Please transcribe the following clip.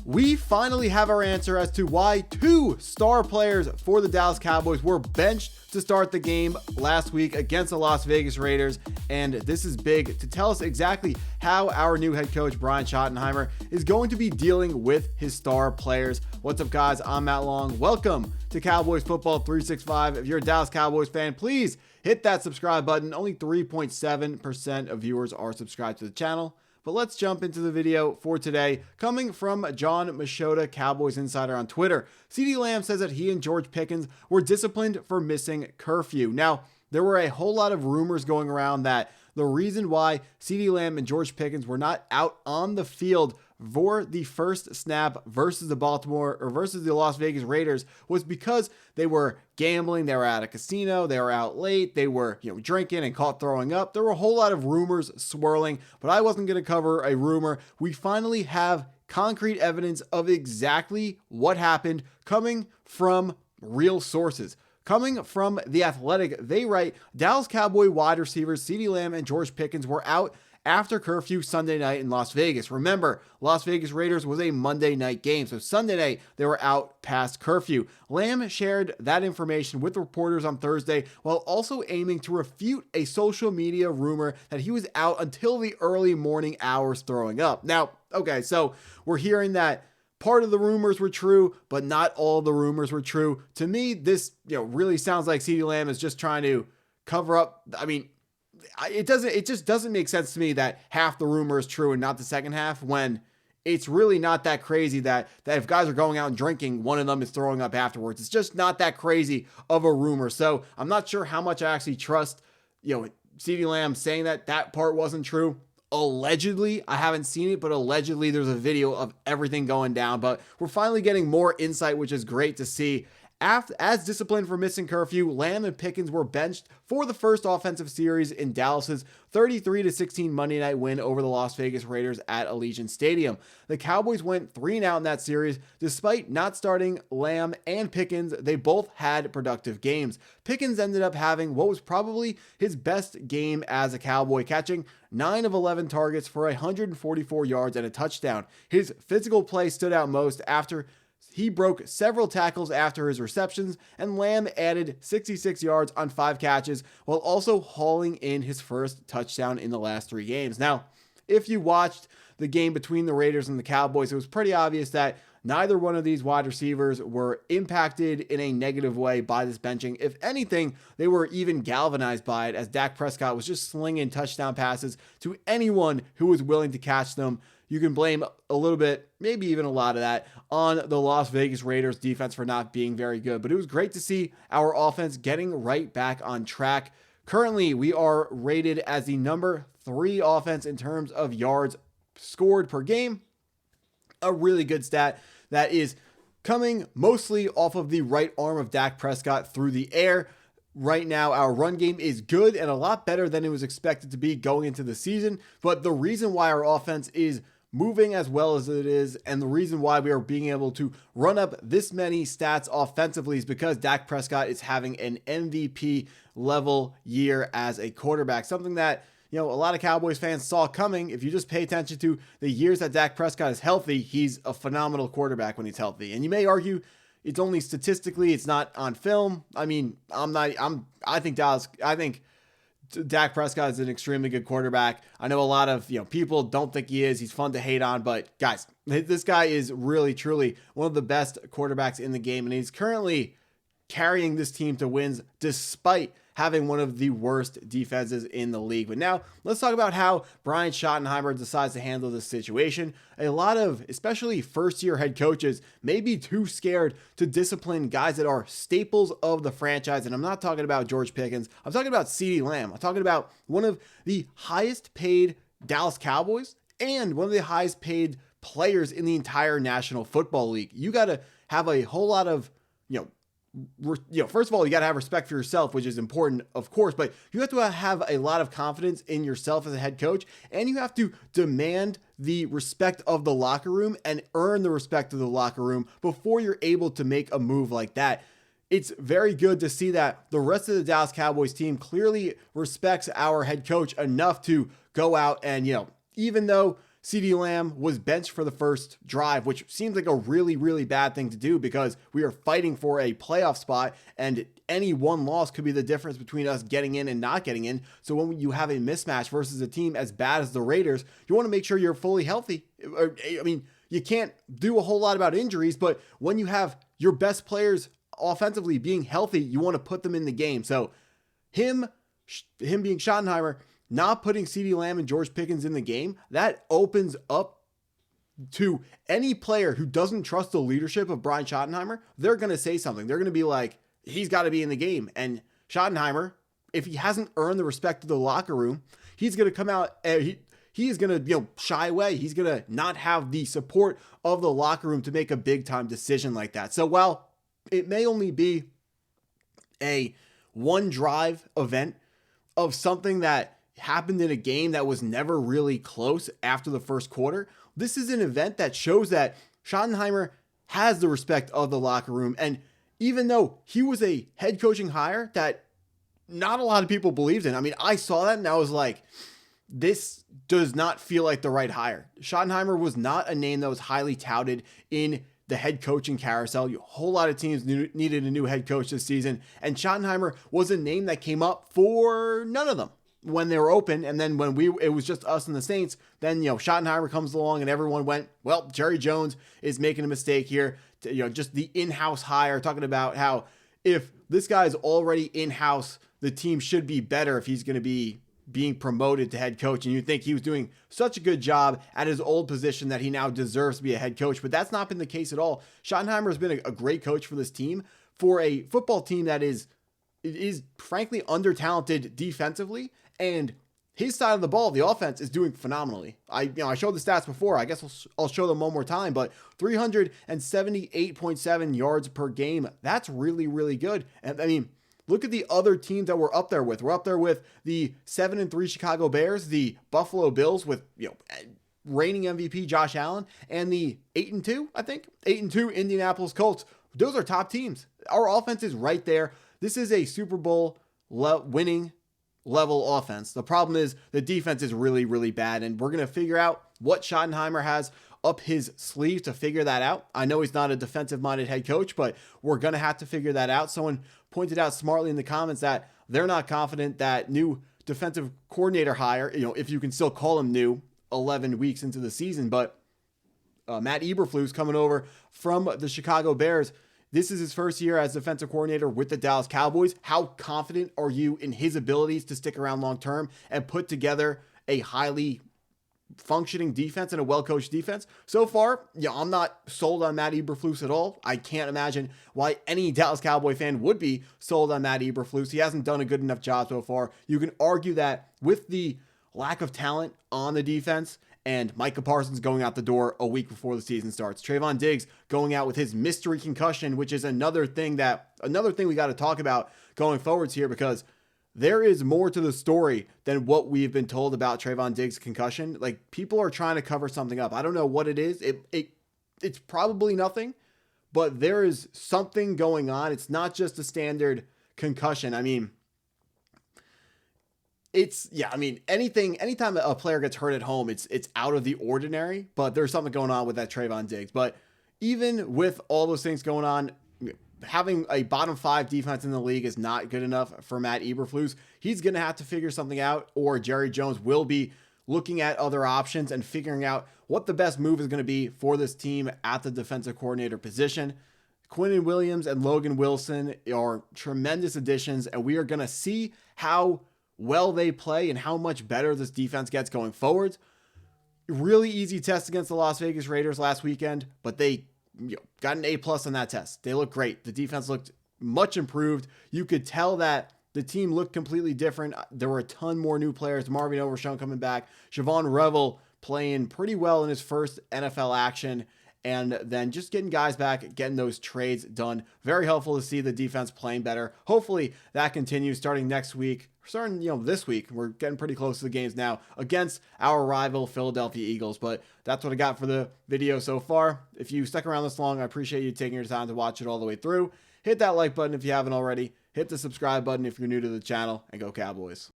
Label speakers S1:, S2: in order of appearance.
S1: We finally have our answer as to why two star players for the Dallas Cowboys were benched to start the game last week against the Las Vegas Raiders. And this is big to tell us exactly how our new head coach, Brian Schottenheimer, is going to be dealing with his star players. What's up, guys? I'm Matt Long. Welcome to Cowboys Football 365. If you're a Dallas Cowboys fan, please hit that subscribe button. Only 3.7% of viewers are subscribed to the channel. But let's jump into the video for today. Coming from John Machota, Cowboys Insider on Twitter, Ceedee Lamb says that he and George Pickens were disciplined for missing curfew. Now, there were a whole lot of rumors going around that the reason why Ceedee Lamb and George Pickens were not out on the field for the first snap versus the Las Vegas Raiders was because they were gambling, they were at a casino, they were out late, they were, drinking and caught throwing up. There were a whole lot of rumors swirling, but I wasn't going to cover a rumor. We finally have concrete evidence of exactly what happened coming from real sources. Coming from The Athletic, they write, Dallas Cowboy wide receivers Ceedee Lamb and George Pickens were out after curfew Sunday night in Las Vegas. Remember, Las Vegas Raiders was a Monday night game, so Sunday night they were out past curfew. Lamb shared that information with reporters on Thursday while also aiming to refute a social media rumor that he was out until the early morning hours throwing up. Now, okay, so we're hearing that part of the rumors were true, but not all the rumors were true. To me, this really sounds like Ceedee Lamb is just trying to cover up. I mean, it just doesn't make sense to me that half the rumor is true and not the second half, when it's really not that crazy that if guys are going out and drinking, one of them is throwing up afterwards. It's just not that crazy of a rumor. So I'm not sure how much I actually trust, Ceedee Lamb saying that part wasn't true. Allegedly, I haven't seen it, but allegedly there's a video of everything going down. But we're finally getting more insight, which is great to see. As disciplined for missing curfew, Lamb and Pickens were benched for the first offensive series in Dallas's 33-16 Monday night win over the Las Vegas Raiders at Allegiant Stadium. The Cowboys went 3-0 in that series. Despite not starting Lamb and Pickens, they both had productive games. Pickens ended up having what was probably his best game as a Cowboy, catching 9 of 11 targets for 144 yards and a touchdown. His physical play stood out most after he broke several tackles after his receptions, and Lamb added 66 yards on 5 catches while also hauling in his first touchdown in the last 3 games. Now, if you watched the game between the Raiders and the Cowboys, it was pretty obvious that neither one of these wide receivers were impacted in a negative way by this benching. If anything, they were even galvanized by it, as Dak Precott was just slinging touchdown passes to anyone who was willing to catch them. You can blame a little bit, maybe even a lot of that, on the Las Vegas Raiders defense for not being very good. But it was great to see our offense getting right back on track. Currently, we are rated as the number 3 offense in terms of yards scored per game. A really good stat that is coming mostly off of the right arm of Dak Prescott through the air. Right now, our run game is good and a lot better than it was expected to be going into the season. But the reason why our offense is moving as well as it is, and the reason why we are being able to run up this many stats offensively, is because Dak Prescott is having an MVP level year as a quarterback. Something that, a lot of Cowboys fans saw coming. If you just pay attention to the years that Dak Prescott is healthy, he's a phenomenal quarterback when he's healthy. And you may argue it's only statistically, it's not on film. I mean, I think Dak Prescott is an extremely good quarterback. I know a lot of people don't think he is. He's fun to hate on, but guys, this guy is really, truly one of the best quarterbacks in the game, and he's currently carrying this team to wins despite having one of the worst defenses in the league. But now let's talk about how Brian Schottenheimer decides to handle this situation. A lot of, especially first-year head coaches, may be too scared to discipline guys that are staples of the franchise. And I'm not talking about George Pickens. I'm talking about Ceedee Lamb. I'm talking about one of the highest paid Dallas Cowboys and one of the highest paid players in the entire National Football League. You got to have a whole lot of, first of all, you got to have respect for yourself, which is important, of course, but you have to have a lot of confidence in yourself as a head coach, and you have to demand the respect of the locker room and earn the respect of the locker room before you're able to make a move like that. It's very good to see that the rest of the Dallas Cowboys team clearly respects our head coach enough to go out and, even though Ceedee Lamb was benched for the first drive, which seems like a really, really bad thing to do because we are fighting for a playoff spot and any one loss could be the difference between us getting in and not getting in. So when you have a mismatch versus a team as bad as the Raiders, you want to make sure you're fully healthy. I mean, you can't do a whole lot about injuries, but when you have your best players offensively being healthy, you want to put them in the game. So him being Schottenheimer, not putting Ceedee Lamb and George Pickens in the game, that opens up to any player who doesn't trust the leadership of Brian Schottenheimer. They're going to say something. They're going to be like, he's got to be in the game. And Schottenheimer, if he hasn't earned the respect of the locker room, he's going to come out, he is going to shy away. He's going to not have the support of the locker room to make a big time decision like that. So while it may only be a one drive event of something that happened in a game that was never really close after the first quarter, this is an event that shows that Schottenheimer has the respect of the locker room. And even though he was a head coaching hire that not a lot of people believed in, I mean, I saw that and I was like, this does not feel like the right hire. Schottenheimer was not a name that was highly touted in the head coaching carousel. A whole lot of teams needed a new head coach this season, and Schottenheimer was a name that came up for none of them when they were open. And then when it was just us and the Saints, then Schottenheimer comes along and everyone went, well, Jerry Jones is making a mistake here. Just the in-house hire, talking about how if this guy's already in-house, the team should be better if he's going to be being promoted to head coach. And you think he was doing such a good job at his old position that he now deserves to be a head coach, but that's not been the case at all. Schottenheimer has been a great coach for this team, for a football team that is frankly under-talented defensively, and his side of the ball, the offense, is doing phenomenally. I showed the stats before. I guess I'll show them one more time, but 378.7 yards per game. That's really, really good. And I mean, look at the other teams that we're up there with. We're up there with the 7-3 Chicago Bears, the Buffalo Bills with, reigning MVP Josh Allen, and the 8-2, I think, 8-2 Indianapolis Colts. Those are top teams. Our offense is right there. This is a Super Bowl winning level offense. The problem is the defense is really, really bad, and we're going to figure out what Schottenheimer has up his sleeve to figure that out. I know he's not a defensive-minded head coach, but we're going to have to figure that out. Someone pointed out smartly in the comments that they're not confident that new defensive coordinator hire, if you can still call him new 11 weeks into the season, but Matt Eberflus coming over from the Chicago Bears. This is his first year as defensive coordinator with the Dallas Cowboys. How confident are you in his abilities to stick around long-term and put together a highly functioning defense and a well-coached defense? So far, I'm not sold on Matt Eberflus at all. I can't imagine why any Dallas Cowboy fan would be sold on Matt Eberflus. He hasn't done a good enough job so far. You can argue that with the lack of talent on the defense and Micah Parsons going out the door a week before the season starts, Trevon Diggs going out with his mystery concussion, which is another thing we got to talk about going forwards here, because there is more to the story than what we've been told about Trevon Diggs' concussion. Like, people are trying to cover something up. I don't know what it is. It's probably nothing, but there is something going on. It's not just a standard concussion. I mean, anytime a player gets hurt at home, it's out of the ordinary, but there's something going on with that Trevon Diggs. But even with all those things going on, having a bottom 5 defense in the league is not good enough for Matt Eberflus. He's going to have to figure something out, or Jerry Jones will be looking at other options and figuring out what the best move is going to be for this team at the defensive coordinator position. Quinnen Williams and Logan Wilson are tremendous additions, and we are going to see how well they play and how much better this defense gets going forward. Really easy test against the Las Vegas Raiders last weekend, but they got an A+ on that test. They look great. The defense looked much improved. You could tell that the team looked completely different. There were a ton more new players. Marvin Overshown coming back. Siobhan Revel playing pretty well in his first NFL action. And then just getting guys back, getting those trades done. Very helpful to see the defense playing better. Hopefully that continues starting next week. Starting, this week. We're getting pretty close to the games now against our rival Philadelphia Eagles. But that's what I got for the video so far. If you stuck around this long, I appreciate you taking your time to watch it all the way through. Hit that like button if you haven't already. Hit the subscribe button if you're new to the channel, and go Cowboys.